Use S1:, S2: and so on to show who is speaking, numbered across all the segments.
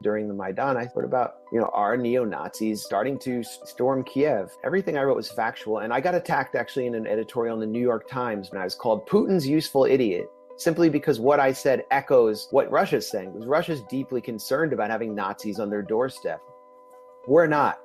S1: during the Maidan, I thought about, are neo-Nazis starting to storm Kiev? Everything I wrote was factual. And I got attacked actually in an editorial in the New York Times when I was called Putin's useful idiot, simply because what I said echoes what Russia's saying, because Russia's deeply concerned about having Nazis on their doorstep. We're not.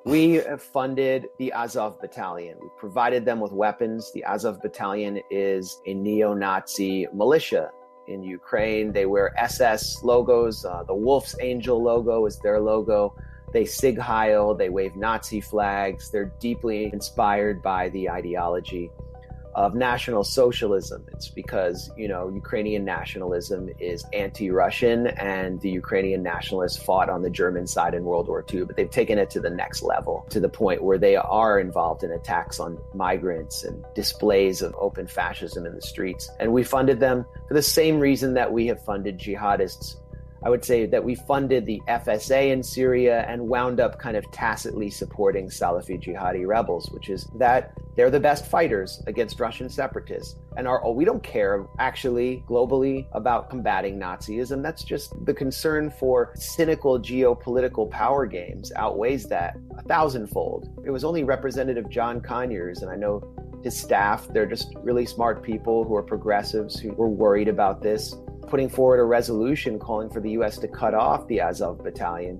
S1: We have funded the Azov Battalion. We provided them with weapons. The Azov Battalion is a neo-Nazi militia in Ukraine. They wear SS logos. The Wolf's Angel logo is their logo. They Sig Heil. They wave Nazi flags. They're deeply inspired by the ideology of National Socialism. It's because, Ukrainian nationalism is anti-Russian, and the Ukrainian nationalists fought on the German side in World War II, but they've taken it to the next level, to the point where they are involved in attacks on migrants and displays of open fascism in the streets. And we funded them for the same reason that we have funded jihadists. I would say that we funded the FSA in Syria and wound up kind of tacitly supporting Salafi jihadi rebels, which is that they're the best fighters against Russian separatists. And we don't care actually globally about combating Nazism. That's just the concern for cynical geopolitical power games outweighs that 1,000-fold. It was only Representative John Conyers, and I know his staff, they're just really smart people who are progressives who were worried about this, putting forward a resolution calling for the U.S. to cut off the Azov Battalion.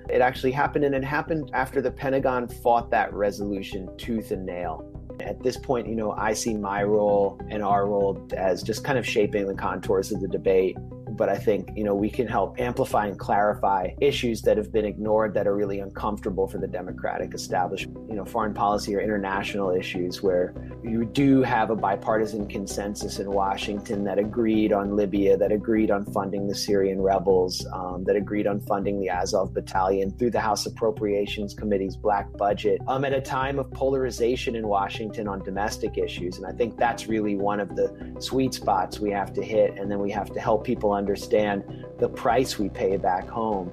S1: It actually happened, and it happened after the Pentagon fought that resolution tooth and nail. At this point, I see my role and our role as just kind of shaping the contours of the debate. But I think, we can help amplify and clarify issues that have been ignored that are really uncomfortable for the democratic establishment. Foreign policy or international issues where you do have a bipartisan consensus in Washington that agreed on Libya, that agreed on funding the Syrian rebels, that agreed on funding the Azov Battalion through the House Appropriations Committee's black budget at a time of polarization in Washington on domestic issues. And I think that's really one of the sweet spots we have to hit. And then we have to help people understand the price we pay back home.